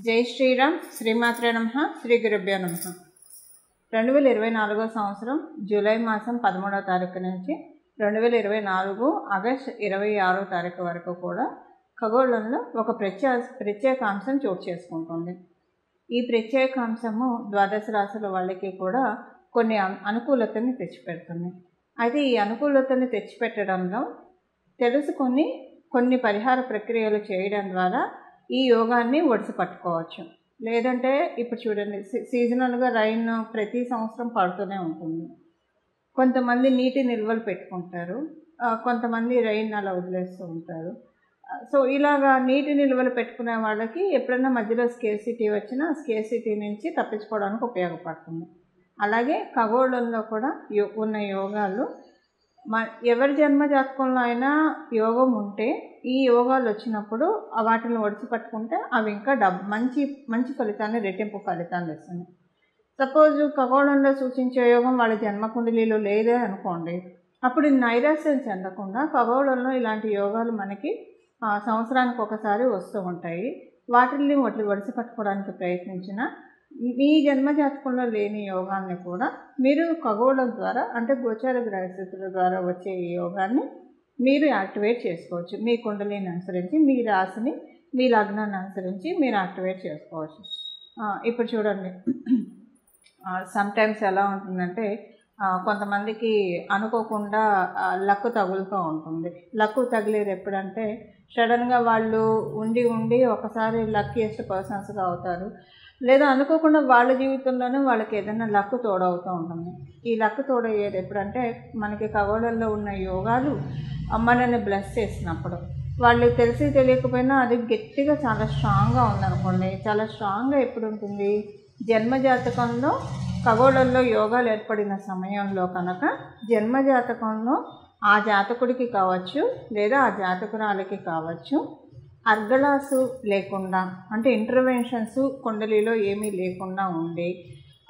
జై శ్రీరామ్. శ్రీమాత్రే నమః. శ్రీ గురుభ్యో నమః. 2024 సంవత్సరం జూలై మాసం 13వ తారీఖు నుంచి 2024 ఆగస్టు 26వ తారీఖు వరకు కూడా ఖగోళంలో ఒక ప్రత్యేకాంశం చోటు చేసుకుంటుంది. ఈ ప్రత్యేకాంశము ద్వాదశ రాశుల వాళ్ళకి కూడా కొన్ని అనుకూలతని తెచ్చిపెడుతుంది. అయితే ఈ అనుకూలతని తెచ్చిపెట్టడంలో తెలుసుకొని కొన్ని పరిహార ప్రక్రియలు చేయడం ద్వారా ఈ యోగాన్ని ఒడిసి పట్టుకోవచ్చు. లేదంటే ఇప్పుడు చూడండి, సీజనల్గా రైన్ ప్రతి సంవత్సరం పడుతూనే ఉంటుంది. కొంతమంది నీటి నిల్వలు పెట్టుకుంటారు, కొంతమంది రైన్ అలా వదిలేస్తూ ఉంటారు. సో ఇలాగా నీటి నిల్వలు పెట్టుకునే వాళ్ళకి ఎప్పుడైనా మధ్యలో స్కేర్సిటీ వచ్చినా స్కేర్సిటీ నుంచి తప్పించుకోవడానికి ఉపయోగపడుతుంది. అలాగే ఖగోళంలో కూడా ఉన్న యోగాలు ఎవరి జన్మ జాతకంలో అయినా యోగం ఉంటే ఈ యోగాలు వచ్చినప్పుడు వాటిని ఒడిసి పట్టుకుంటే అవి ఇంకా మంచి ఫలితాన్ని, రెట్టింపు ఫలితాన్ని ఇస్తుంది. సపోజ్ ఖగోళంలో సూచించే యోగం వాళ్ళ జన్మకుండలిలో లేదే అనుకోండి, అప్పుడు నైరాశ్యం చెందకుండా ఖగోళంలో ఇలాంటి యోగాలు మనకి సంవత్సరానికి ఒకసారి వస్తూ ఉంటాయి. వాటిని ఒడిసి పట్టుకోవడానికి ప్రయత్నించిన మీ జన్మజాతకంలో లేని యోగాన్ని కూడా మీరు ఖగోళం ద్వారా, అంటే గోచార గ్రహస్థితుల ద్వారా వచ్చే ఈ యోగాన్ని మీరు యాక్టివేట్ చేసుకోవచ్చు. మీ కుండలిని అనుసరించి, మీ రాశిని, మీ లగ్నాన్ని అనుసరించి మీరు యాక్టివేట్ చేసుకోవచ్చు. ఇప్పుడు చూడండి, సమ్టైమ్స్ ఎలా ఉంటుందంటే కొంతమందికి అనుకోకుండా లక్ తగులుతూ ఉంటుంది. లక్ తగిలేది ఎప్పుడంటే సడన్గా వాళ్ళు ఉండి ఒకసారి లక్కీయెస్ట్ పర్సన్స్గా అవుతారు. లేదా అనుకోకుండా వాళ్ళ జీవితంలోనే వాళ్ళకి ఏదైనా లక్ తోడవుతూ ఉంటుంది. ఈ లక్ తోడయ్యేది ఎప్పుడంటే మనకి ఖగోళంలో ఉన్న యోగాలు మనల్ని బ్లెస్ చేసినప్పుడు. వాళ్ళు తెలిసి తెలియకపోయినా అది గట్టిగా చాలా స్ట్రాంగ్గా ఉందనుకోండి. చాలా స్ట్రాంగ్గా ఎప్పుడు ఉంటుంది, జన్మజాతకంలో ఖగోళంలో యోగాలు ఏర్పడిన సమయంలో కనుక జన్మజాతకంలో ఆ జాతకుడికి కావచ్చు లేదా ఆ జాతకురాలకి కావచ్చు అర్గళాసు లేకుండా, అంటే ఇంటర్వెన్షన్స్ కుండలిలో ఏమీ లేకుండా ఉండి,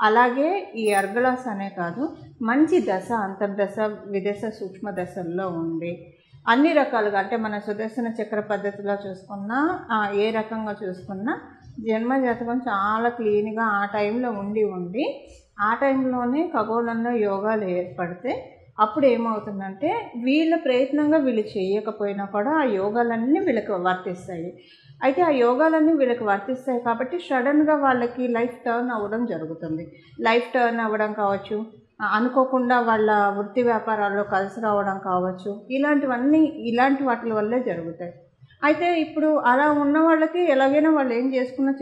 అలాగే ఈ అర్గళాస్ అనే కాదు మంచి దశ, అంతర్దశ, విదశ, సూక్ష్మ దశల్లో ఉండి అన్ని రకాలుగా, అంటే మన సుదర్శన చక్ర పద్ధతిలో చూసుకున్నా ఏ రకంగా చూసుకున్నా జన్మజాతకం చాలా క్లీన్గా ఆ టైంలో ఉండి ఆ టైంలోనే ఖగోళంలో యోగాలు ఏర్పడితే అప్పుడు ఏమవుతుందంటే వీళ్ళ ప్రయత్నంగా వీళ్ళు చేయకపోయినా కూడా ఆ యోగాలన్నీ వీళ్ళకి వర్తిస్తాయి. అయితే ఆ యోగాలన్నీ వీళ్ళకి వర్తిస్తాయి కాబట్టి సడన్గా వాళ్ళకి లైఫ్ టర్న్ అవ్వడం జరుగుతుంది. లైఫ్ టర్న్ అవ్వడం కావచ్చు, అనుకోకుండా వాళ్ళ వృత్తి వ్యాపారాల్లో కలిసి రావడం కావచ్చు, ఇలాంటి వాటి వల్లే జరుగుతాయి. అయితే ఇప్పుడు అలా ఉన్న వాళ్ళకి ఎలాగైనా వాళ్ళు ఏం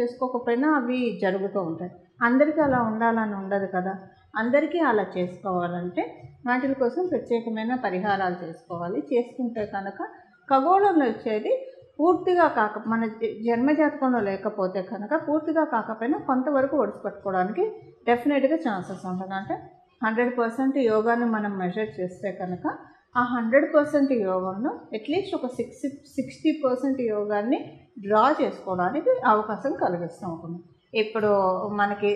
చేసుకోకపోయినా అవి జరుగుతూ ఉంటాయి. అందరికీ అలా ఉండాలని ఉండదు కదా. అందరికీ అలా చేసుకోవాలంటే వాటి కోసం ప్రత్యేకమైన పరిహారాలు చేసుకోవాలి. చేసుకుంటే కనుక ఖగోళంలో వచ్చేది పూర్తిగా మన జన్మజాతకంలో లేకపోతే కనుక పూర్తిగా కాకపోయినా కొంతవరకు ఒడిసిపట్టుకోవడానికి డెఫినెట్గా ఛాన్సెస్ ఉంటుంది. అంటే 100% యోగాన్ని మనం మెజర్ చేస్తే కనుక ఆ 100% యోగంలో అట్లీస్ట్ ఒక 60% యోగాన్ని డ్రా చేసుకోవడానికి అవకాశం కలిగిస్తూ ఉంటుంది. ఇప్పుడు మనకి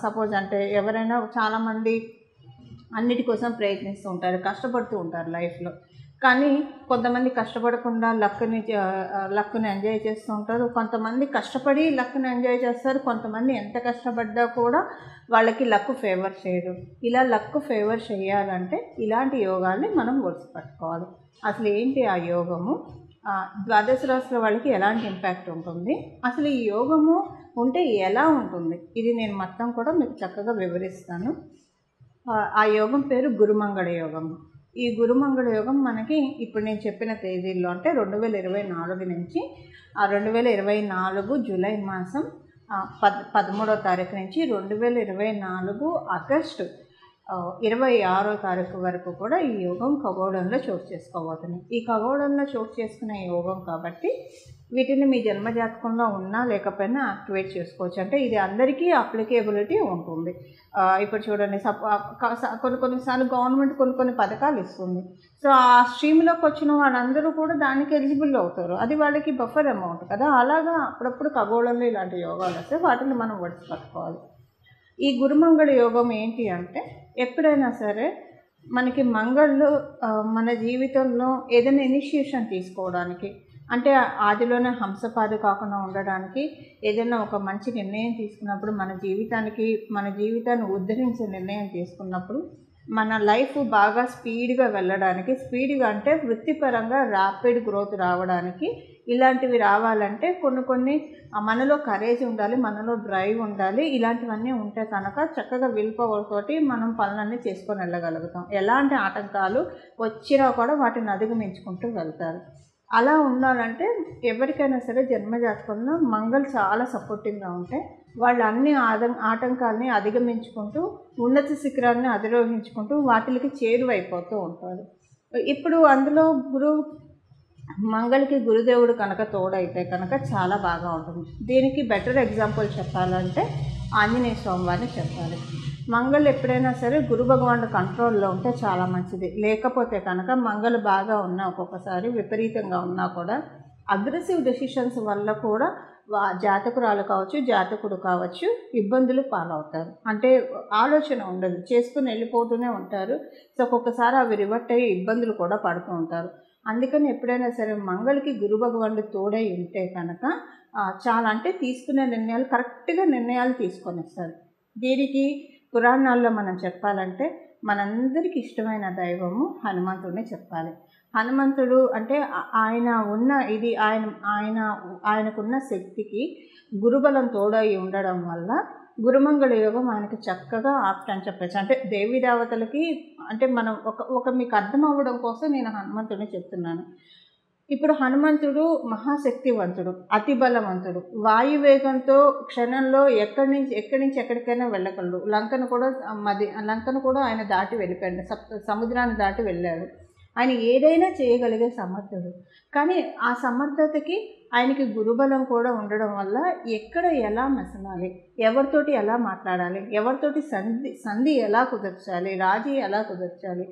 సపోజ్ అంటే ఎవరైనా చాలామంది అన్నిటి కోసం ప్రయత్నిస్తూ ఉంటారు, కష్టపడుతూ ఉంటారు లైఫ్లో. కానీ కొంతమంది కష్టపడకుండా లక్ని ఎంజాయ్ చేస్తూ ఉంటారు. కొంతమంది కష్టపడి లక్ని ఎంజాయ్ చేస్తారు. కొంతమంది ఎంత కష్టపడ్డా కూడా వాళ్ళకి లక్ ఫేవర్ చేయదు. ఇలా లక్ ఫేవర్ చేయాలంటే ఇలాంటి యోగాల్ని మనం ఒడిసి పట్టుకోవాలి. అసలు ఏంటి ఆ యోగము, ద్వాదశ రాశుల వాళ్ళకి ఎలాంటి ఇంపాక్ట్ ఉంటుంది, అసలు ఈ యోగము ఉంటే ఎలా ఉంటుంది, ఇది నేను మొత్తం కూడా మీకు చక్కగా వివరిస్తాను. ఆ యోగం పేరు గురుమంగళ యోగం. ఈ గురుమంగళ యోగం మనకి ఇప్పుడు నేను చెప్పిన తేదీల్లో, అంటే 2024 నుంచి 2024 జూలై మాసం 13వ తారీఖు నుంచి 2024 ఆగస్టు 26వ తారీఖు వరకు కూడా ఈ యోగం ఖగోళంలో చోటు చేసుకోబోతుంది. ఈ ఖగోళంలో చోటు చేసుకునే యోగం కాబట్టి వీటిని మీ జన్మజాతకంలో ఉన్నా లేకపోయినా యాక్టివేట్ చేసుకోవచ్చు. అంటే ఇది అందరికీ అప్లికేబిలిటీ ఉంటుంది. ఇప్పుడు చూడండి, కొన్నిసార్లు గవర్నమెంట్ కొన్ని పథకాలు ఇస్తుంది. సో ఆ స్ట్రీమ్లోకి వచ్చిన వాళ్ళందరూ కూడా దానికి ఎలిజిబుల్ అవుతారు. అది వాళ్ళకి బఫర్ అమౌంట్ కదా. అలాగా అప్పుడప్పుడు ఖగోళంలో ఇలాంటి యోగాలు వస్తే వాటిని మనం ఒడిసి పట్టుకోవాలి. ఈ గురుమంగళ యోగం ఏంటి అంటే, ఎప్పుడైనా సరే మనకి మంగళ్ళు మన జీవితంలో ఏదైనా ఇనిషియేషన్ తీసుకోవడానికి, అంటే ఆదిలోనే హంసపాది కాకుండా ఉండడానికి ఏదైనా ఒక మంచి నిర్ణయం తీసుకున్నప్పుడు, మన జీవితాన్ని ఉద్ధరించే నిర్ణయం తీసుకున్నప్పుడు, మన లైఫ్ బాగా స్పీడ్గా వెళ్ళడానికి, స్పీడ్గా అంటే వృత్తిపరంగా ర్యాపిడ్ గ్రోత్ రావడానికి, ఇలాంటివి రావాలంటే కొన్ని మనలో కరేజ్ ఉండాలి, మనలో డ్రైవ్ ఉండాలి. ఇలాంటివన్నీ ఉంటే కనుక చక్కగా విల్ పవర్ తోటి మనం పనులన్నీ చేసుకొని వెళ్ళగలుగుతాం. ఎలాంటి ఆటంకాలు వచ్చినా కూడా వాటిని అధిగమించుకుంటూ వెళ్తారు. అలా ఉండాలంటే ఎవరికైనా సరే జన్మజాతకంలో మంగళ చాలా సపోర్టింగ్గా ఉంటే వాళ్ళు అన్ని ఆటంకాలని అధిగమించుకుంటూ ఉన్నత శిఖరాన్ని అధిరోహించుకుంటూ వాటికి చేరువైపోతూ ఉంటారు. ఇప్పుడు అందులో మంగళకి గురుదేవుడు కనుక తోడైతే కనుక చాలా బాగా ఉంటుంది. దీనికి బెటర్ ఎగ్జాంపుల్ చెప్పాలంటే ఆంజనేయ స్వామి వారిని చెప్పాలి. మంగళ ఎప్పుడైనా సరే గురు భగవానుడు కంట్రోల్లో ఉంటే చాలా మంచిది. లేకపోతే కనుక మంగళ బాగా ఉన్నా, ఒక్కొక్కసారి విపరీతంగా ఉన్నా కూడా అగ్రెసివ్ డెసిషన్స్ వల్ల కూడా జాతకురాలు కావచ్చు, జాతకుడు కావచ్చు ఇబ్బందులు పాలవుతారు. అంటే ఆలోచన ఉండదు, చేసుకుని వెళ్ళిపోతూనే ఉంటారు. సో ఒక్కొక్కసారి అవి రివర్ట్ అయ్యి ఇబ్బందులు కూడా పడుతూ ఉంటారు. అందుకని ఎప్పుడైనా సరే మంగళకి గురు భగవానుడు తోడై ఉంటే కనుక చాలా అంటే తీసుకునే నిర్ణయాలు కరెక్ట్గా నిర్ణయాలు తీసుకొనిస్తారు. దీనికి పురాణాల్లో మనం చెప్పాలంటే మనందరికీ ఇష్టమైన దైవము హనుమంతుడిని చెప్పాలి. హనుమంతుడు అంటే ఆయనకున్న శక్తికి గురుబలం తోడై ఉండడం వల్ల గురుమంగళ యోగం ఆయనకి చక్కగా ఆప్ట్ అని చెప్పచ్చు. అంటే దేవీ దేవతలకి అంటే మనం ఒక మీకు అర్థం అవ్వడం కోసం నేను హనుమంతుడిని చెప్తున్నాను. ఇప్పుడు హనుమంతుడు మహాశక్తివంతుడు, అతి బలవంతుడు, వాయువేగంతో క్షణంలో ఎక్కడి నుంచి ఎక్కడికైనా వెళ్ళగలడు. లంకను కూడా ఆయన దాటి వెళ్ళిపోయాడు, సముద్రాన్ని దాటి వెళ్ళాడు. ఆయన ఏదైనా చేయగలిగే సమర్థుడు. కానీ ఆ సమర్థతకి ఆయనకి గురుబలం కూడా ఉండడం వల్ల ఎక్కడ ఎలా మెసలాలి, ఎవరితోటి ఎలా మాట్లాడాలి, ఎవరితోటి సంధి ఎలా కుదర్చాలి, రాజీ ఎలా కుదర్చాలి,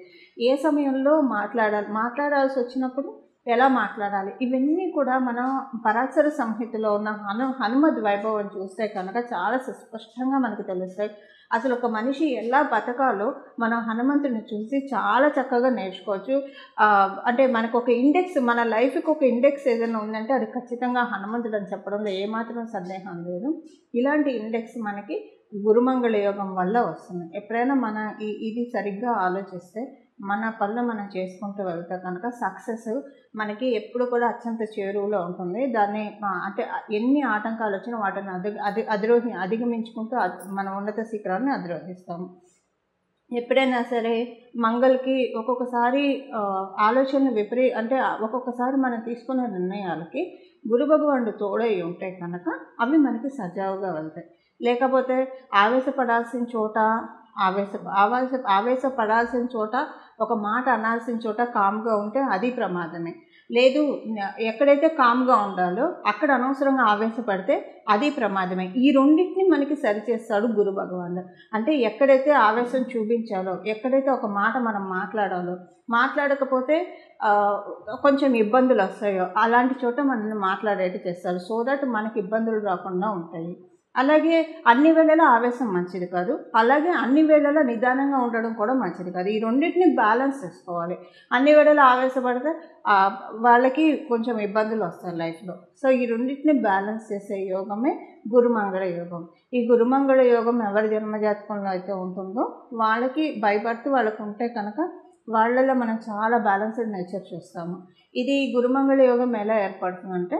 ఏ సమయంలో మాట్లాడాల్సి వచ్చినప్పుడు ఎలా మాట్లాడాలి, ఇవన్నీ కూడా మనం పరాశర సంహితలో ఉన్న హనుమద్ వైభవం చూస్తే కనుక చాలా సుస్పష్టంగా మనకు తెలుస్తాయి. అసలు ఒక మనిషి ఎలా బతకాలో మనం హనుమంతుడిని చూసి చాలా చక్కగా నేర్చుకోవచ్చు. అంటే మనకు ఒక ఇండెక్స్, మన లైఫ్కి ఒక ఇండెక్స్ ఏదైనా ఉందంటే అది ఖచ్చితంగా హనుమంతుడు అని చెప్పడంలో ఏమాత్రం సందేహం లేదు. ఇలాంటి ఇండెక్స్ మనకి గురుమంగళ యోగం వల్ల వస్తుంది. ఎప్పుడైనా మన ఇది సరిగ్గా ఆలోచిస్తే మన పనులు మనం చేసుకుంటూ వెళ్తే కనుక సక్సెస్ మనకి ఎప్పుడు కూడా అత్యంత చేరువలో ఉంటుంది. దాన్ని అంటే ఎన్ని ఆటంకాలు వచ్చినా వాటిని అధిగమించుకుంటూ మన ఉన్నత శిఖరాన్ని అధిరోహిస్తాము. ఎప్పుడైనా సరే మంగళకి ఒక్కొక్కసారి ఆలోచనలు అంటే ఒక్కొక్కసారి మనం తీసుకున్న నిర్ణయాలకి గురు భగవానుడు తోడై ఉంటే కనుక అవి మనకి సజావుగా వెళ్తాయి. లేకపోతే ఆవేశపడాల్సిన చోట ఒక మాట అనాల్సిన చోట కామ్గా ఉంటే అది ప్రమాదమే. లేదు, ఎక్కడైతే కామ్గా ఉండాలో అక్కడ అనవసరంగా ఆవేశపడితే అది ప్రమాదమే. ఈ రెండింటిని మనకి సరిచేస్తాడు గురు భగవానుడు. అంటే ఎక్కడైతే ఆవేశం చూపించాలో, ఎక్కడైతే ఒక మాట మనం మాట్లాడకపోతే కొంచెం ఇబ్బందులు వస్తాయో అలాంటి చోట మనల్ని మాట్లాడేట్టు చేస్తారు. సో దట్ మనకి ఇబ్బందులు రాకుండా ఉంటాయి. అలాగే అన్ని వేళలా ఆవేశం మంచిది కాదు, అలాగే అన్ని వేళలా నిదానంగా ఉండడం కూడా మంచిది కాదు. ఈ రెండింటిని బ్యాలెన్స్ చేసుకోవాలి. అన్ని వేళలా ఆవేశపడితే వాళ్ళకి కొంచెం ఇబ్బందులు వస్తాయి లైఫ్లో. సో ఈ రెండింటిని బ్యాలెన్స్ చేసే యోగమే గురుమంగళ యోగం. ఈ గురుమంగళ యోగం ఎవరి జన్మజాతకంలో అయితే ఉంటుందో వాళ్ళకి బై బర్త్ వాళ్ళకు ఉంటే కనుక వాళ్ళలో మనం చాలా బ్యాలెన్స్డ్ నేచర్ చూస్తాము. ఇది గురుమంగళ యోగం ఎలా ఏర్పడుతుందంటే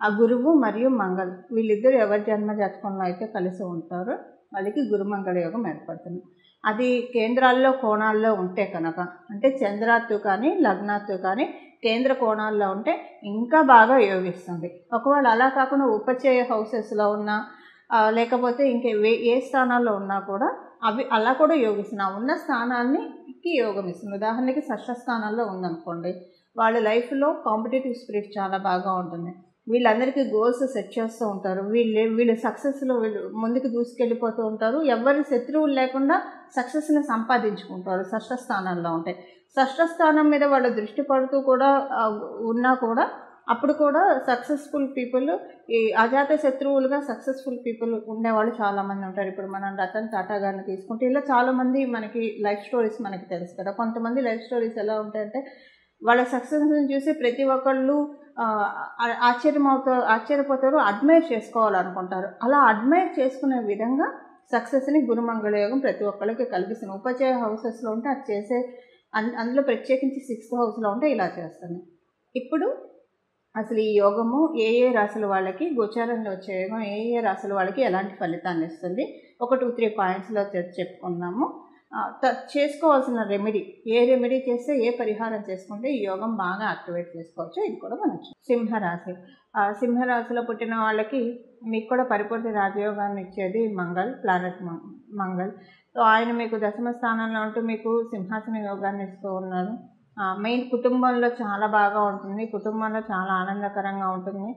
ఆ గురువు మరియు మంగళ వీళ్ళిద్దరు ఎవరి జన్మజాతకంలో అయితే కలిసి ఉంటారో వాళ్ళకి గురుమంగళ యోగం ఏర్పడుతుంది. అది కేంద్రాల్లో కోణాల్లో ఉంటే కనుక, అంటే చంద్రాత్తు కానీ లగ్నాత్తు కానీ కేంద్ర కోణాల్లో ఉంటే ఇంకా బాగా యోగిస్తుంది. ఒకవేళ అలా కాకుండా ఉపచయ హౌసెస్లో ఉన్నా లేకపోతే ఏ స్థానాల్లో ఉన్నా కూడా అవి అలా కూడా యోగిస్తుంది. ఉన్న స్థానానికి యోగం ఇస్తుంది. ఉదాహరణకి షష్ఠ స్థానాల్లో ఉందనుకోండి, వాళ్ళ లైఫ్లో కాంపిటేటివ్ స్పిరిట్ చాలా బాగా ఉంటుంది. వీళ్ళందరికీ గోల్స్ సెట్ చేస్తూ ఉంటారు. వీళ్ళు సక్సెస్లో ముందుకు దూసుకెళ్ళిపోతూ ఉంటారు. ఎవరి శత్రువులు లేకుండా సక్సెస్ని సంపాదించుకుంటారు షష్ఠ స్థానాల్లో ఉంటాయి. షష్ఠ స్థానం మీద వాళ్ళ దృష్టి పడుతూ కూడా ఉన్నా కూడా అప్పుడు కూడా సక్సెస్ఫుల్ పీపుల్, ఈ అజాత శత్రువులుగా సక్సెస్ఫుల్ పీపుల్ ఉండేవాళ్ళు చాలామంది ఉంటారు. ఇప్పుడు మనం రతన్ టాటా గారిని తీసుకుంటే ఇలా చాలామంది మనకి లైఫ్ స్టోరీస్ మనకి తెలుసు కదా. కొంతమంది లైఫ్ స్టోరీస్ ఎలా ఉంటాయంటే వాళ్ళ సక్సెస్ని చూసి ప్రతి ఒక్కళ్ళు ఆశ్చర్యపోతారు, అడ్మైర్ చేసుకోవాలనుకుంటారు. అలా అడ్మైర్ చేసుకునే విధంగా సక్సెస్ని గురుమంగళ యోగం ప్రతి ఒక్కళ్ళకి కలిగిస్తుంది. ఉపచయ హౌసెస్లో ఉంటే అది చేసే అందులో ప్రత్యేకించి 6th హౌస్లో ఉంటే ఇలా చేస్తాను. ఇప్పుడు అసలు ఈ యోగము ఏ రాశుల వాళ్ళకి, గోచారంలో వచ్చే యోగం ఏ రాశుల వాళ్ళకి ఎలాంటి ఫలితాన్ని ఇస్తుంది, ఒక 2-3 పాయింట్స్లో చెప్పుకున్నాము. చేసుకోవాల్సిన రెమెడీ, ఏ రెమెడీ చేస్తే, ఏ పరిహారం చేసుకుంటే ఈ యోగం బాగా యాక్టివేట్ చేసుకోవచ్చు, ఇది కూడా మనం సింహరాశి. సింహరాశిలో పుట్టిన వాళ్ళకి మీకు కూడా పరిపూర్తి రాజయోగాన్ని ఇచ్చేది ప్లానెట్ మంగళ్. సో ఆయన మీకు దశమ స్థానంలో ఉంటూ మీకు సింహాసన యోగాన్ని ఇస్తూ ఉన్నారు. మెయిన్ కుటుంబంలో చాలా బాగా ఉంటుంది, కుటుంబంలో చాలా ఆనందకరంగా ఉంటుంది.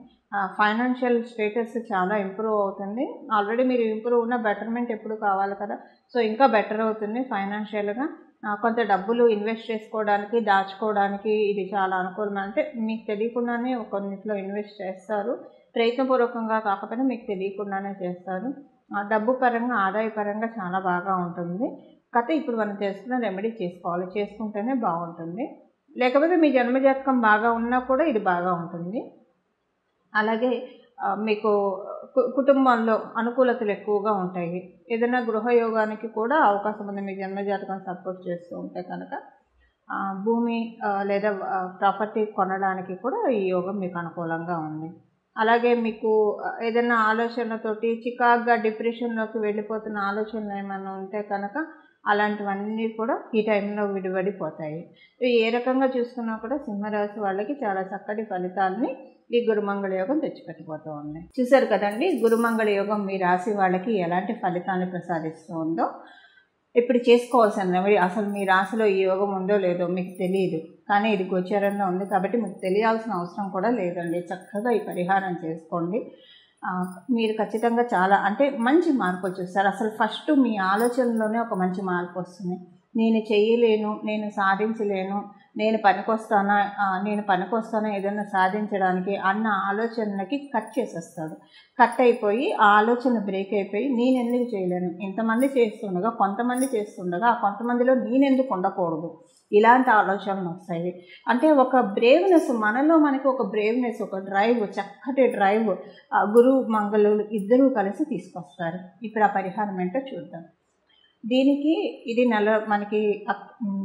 ఫైనాన్షియల్ స్టేటస్ చాలా ఇంప్రూవ్ అవుతుంది. ఆల్రెడీ మీరు ఇంప్రూవ్ ఉన్న బెటర్మెంట్ ఎప్పుడు కావాలి కదా, సో ఇంకా బెటర్ అవుతుంది ఫైనాన్షియల్గా. కొంత డబ్బులు ఇన్వెస్ట్ చేసుకోవడానికి, దాచుకోవడానికి ఇది చాలా అనుకూలం. అంటే మీకు తెలియకుండానే కొన్నిట్లో ఇన్వెస్ట్ చేస్తారు, ప్రయత్నపూర్వకంగా కాకపోతే మీకు తెలియకుండానే చేస్తారు. డబ్బు పరంగా, ఆదాయ పరంగా చాలా బాగా ఉంటుంది. కథ ఇప్పుడు మనం చేసుకున్న రెమెడీ చేసుకోవాలి, చేసుకుంటేనే బాగుంటుంది. లేకపోతే మీ జన్మజాతకం బాగా ఉన్నా కూడా ఇది బాగా ఉంటుంది. అలాగే మీకు కుటుంబంలో అనుకూలతలు ఎక్కువగా ఉంటాయి. ఏదైనా గృహయోగానికి కూడా అవకాశం ఉంది, మీ జన్మజాతకం సపోర్ట్ చేస్తూ ఉంటే కనుక. భూమి లేదా ప్రాపర్టీ కొనడానికి కూడా ఈ యోగం మీకు అనుకూలంగా ఉంది. అలాగే మీకు ఏదైనా ఆలోచనలతోటి చికాగ్గా డిప్రెషన్లోకి వెళ్ళిపోతున్న ఆలోచనలు ఏమైనా ఉంటే కనుక అలాంటివన్నీ కూడా ఈ టైంలో విడిపడిపోతాయి. ఏ రకంగా చూసుకున్నా కూడా సింహరాశి వాళ్ళకి చాలా చక్కటి ఫలితాలని ఈ గురుమంగళ యోగం తెచ్చిపెట్టిపోతూ ఉంది. చూశారు కదండి, గురుమంగళ యోగం మీ రాశి వాళ్ళకి ఎలాంటి ఫలితాన్ని ప్రసాదిస్తూ ఉందో. ఇప్పుడు చేసుకోవాల్సిన రెమెడీ, అసలు మీ రాశిలో ఈ యోగం ఉందో లేదో మీకు తెలియదు, కానీ ఇది గోచారంలో ఉంది కాబట్టి మీకు తెలియాల్సిన అవసరం కూడా లేదండి. చక్కగా ఈ పరిహారం చేసుకోండి. మీరు ఖచ్చితంగా చాలా అంటే మంచి మార్పులు చూస్తారు. అసలు ఫస్ట్ మీ ఆలోచనలోనే ఒక మంచి మార్పు వస్తుంది. నేను చేయలేను, నేను సాధించలేను, నేను పనికొస్తానా ఏదైనా సాధించడానికి అన్న ఆలోచనలకి కట్ చేసేస్తాడు. కట్ అయిపోయి ఆ ఆలోచన బ్రేక్ అయిపోయి నేను ఎందుకు చేయలేను, ఇంతమంది చేస్తుండగా కొంతమంది చేస్తుండగా ఆ కొంతమందిలో నేనెందుకు ఉండకూడదు, ఇలాంటి ఆలోచనలు వస్తాయి. అంటే ఒక బ్రేవ్నెస్, మనలో మనకి ఒక బ్రేవ్నెస్, ఒక డ్రైవ్, చక్కటి డ్రైవ్ గురువు మంగళులు ఇద్దరూ కలిసి తీసుకొస్తారు. ఇప్పుడు ఆ పరిహారం ఏంటో చూద్దాం. దీనికి ఇది మనకి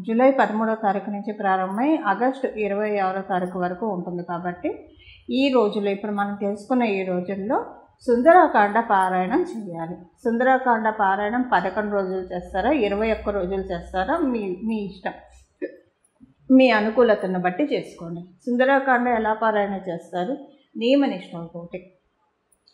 జూలై 13వ తారీఖు నుంచి ప్రారంభమై ఆగస్టు 26వ తారీఖు వరకు ఉంటుంది. కాబట్టి ఈ రోజుల్లో, ఇప్పుడు మనం తెలుసుకున్న ఈ రోజుల్లో సుందరకాండ పారాయణం చేయాలి. సుందరకాండ పారాయణం 11 రోజులు చేస్తారా, 21 రోజులు చేస్తారా, మీ ఇష్టం, మీ అనుకూలతను బట్టి చేసుకోండి. సుందరకాండ ఎలా పారాయణ చేస్తారు, నియమనిష్టంతోటి.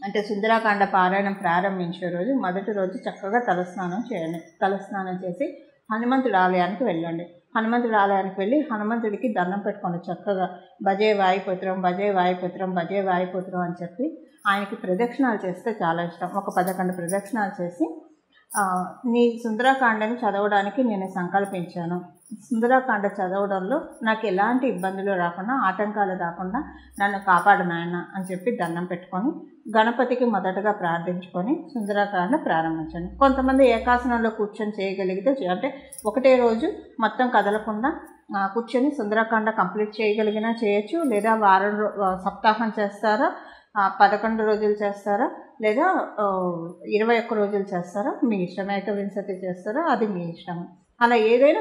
అంటే సుందరకాండ పారాయణం ప్రారంభించే రోజు మొదటి రోజు చక్కగా తలస్నానం చేయండి. తలస్నానం చేసి హనుమంతుడి ఆలయానికి వెళ్ళండి. హనుమంతుడి ఆలయానికి వెళ్ళి హనుమంతుడికి దండం పెట్టుకోండి. చక్కగా భజే వాయుపుత్రం, భజే వాయుపుత్రం, భజే వాయుపుత్రం అని చెప్పి ఆయనకి ప్రదక్షిణాలు చేస్తే చాలా ఇష్టం. ఒక 11 ప్రదక్షిణాలు చేసి నీ సుందరకాండని చదవడానికి నేను సంకల్పించాను, సుందరకాండ చదవడంలో నాకు ఎలాంటి ఇబ్బందులు రాకుండా, ఆటంకాలు రాకుండా నన్ను కాపాడు నాయన అని చెప్పి దండం పెట్టుకొని గణపతికి మొదటగా ప్రార్థించుకొని సుందరకాండ ప్రారంభించండి. కొంతమంది ఏకాసనంలో కూర్చొని చేయగలిగితే, అంటే ఒకటే రోజు మొత్తం కదలకుండా కూర్చొని సుందరకాండ కంప్లీట్ చేయగలిగినా చేయొచ్చు. లేదా సప్తాహం చేస్తారా, 11 రోజులు చేస్తారా, లేదా 21 రోజులు చేస్తారా, మీ ఇష్టం. ఏకవింశతి చేస్తారా, అది మీ ఇష్టం. అలా ఏదైనా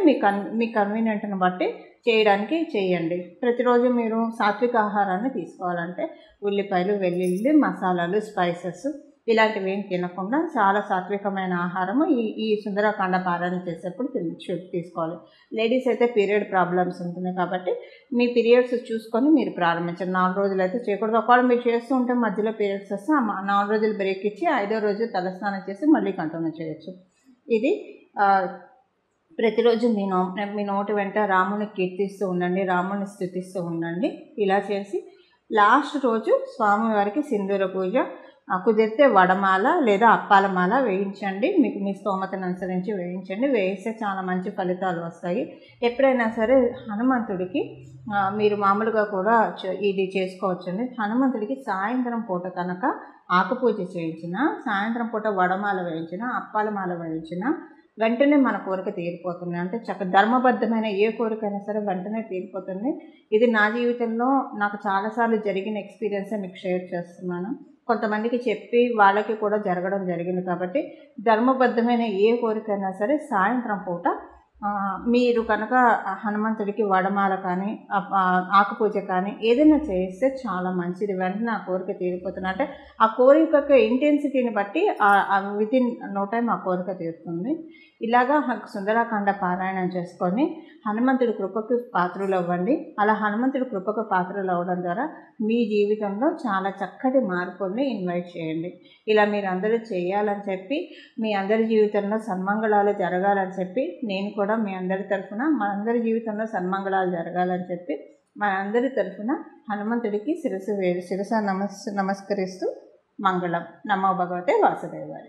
మీ కన్వీనియంట్ని బట్టి చేయడానికి చేయండి. ప్రతిరోజు మీరు సాత్విక ఆహారాన్ని తీసుకోవాలంటే ఉల్లిపాయలు, వెల్లుల్లి, మసాలాలు, స్పైసెస్ ఇలాంటివి ఏం తినకుండా చాలా సాత్వికమైన ఆహారము ఈ సుందరకాండ పారాయణ చేసేప్పుడు తీసుకోవాలి. లేడీస్ అయితే పీరియడ్ ప్రాబ్లమ్స్ ఉంటుంది కాబట్టి మీ పీరియడ్స్ చూసుకొని మీరు ప్రారంభించండి. 4 రోజులు అయితే చేయకూడదు. ఒకవేళ మీరు చేస్తూ ఉంటే మధ్యలో పీరియడ్స్ వస్తే 4 రోజులు బ్రేక్ ఇచ్చి 5వ రోజు తలస్నానం చేసి మళ్ళీ కంటిన్యూ చేయొచ్చు. ఇది ప్రతిరోజు మీ నోటి వెంట రాముని కీర్తిస్తూ ఉండండి, రాముని స్తుతిస్తూ ఉండండి. ఇలా చేసి లాస్ట్ రోజు స్వామివారికి సింధూర పూజ, కుదిరితే వడమాల లేదా అప్పాలమాల వేయించండి. మీకు మీ స్తోమతను అనుసరించి వేయించండి. వేయిస్తే చాలా మంచి ఫలితాలు వస్తాయి. ఎప్పుడైనా సరే హనుమంతుడికి మీరు మామూలుగా కూడా ఇది చేసుకోవచ్చండి. హనుమంతుడికి సాయంత్రం పూట కనుక ఆకుపూజ చేయించిన, సాయంత్రం పూట వడమాల వేయించిన, అప్పాలమాల వేయించిన, వెంటనే మన కోరిక తీరిపోతుంది. అంటే ధర్మబద్ధమైన ఏ కోరికైనా సరే వెంటనే తీరిపోతుంది. ఇది నా జీవితంలో నాకు చాలాసార్లు జరిగిన ఎక్స్పీరియన్సే మీకు షేర్ చేస్తున్నాను. కొంతమందికి చెప్పి వాళ్ళకి కూడా జరగడం జరిగింది. కాబట్టి ధర్మబద్ధమైన ఏ కోరికైనా సరే సాయంత్రం పూట మీరు కనుక హనుమంతుడికి వడమాల కానీ ఆకుపూజ కానీ ఏదైనా చేస్తే చాలా మంచిది. వెంటనే ఆ కోరిక తీరిపోతుంది. అంటే ఆ కోరిక ఇంటెన్సిటీని బట్టి వితిన్ నో టైం ఆ కోరిక తీరుతుంది. ఇలాగా సుందరాకాండ పారాయణం చేసుకొని హనుమంతుడి కృపకు పాత్రలు అవ్వండి. అలా హనుమంతుడి కృపకు పాత్రలు అవ్వడం ద్వారా మీ జీవితంలో చాలా చక్కటి మార్పుల్ని ఇన్వైట్ చేయండి. ఇలా మీరు అందరూ చేయాలని చెప్పి, మీ అందరి జీవితంలో సన్మంగళాలు జరగాలని చెప్పి, నేను కూడా మీ అందరి తరఫున మనందరి జీవితంలో సన్మంగళాలు జరగాలని చెప్పి మనందరి తరఫున హనుమంతుడికి శిరస నమస్కరిస్తూ మంగళం. నమో భగవతే వాసుదేవాయ.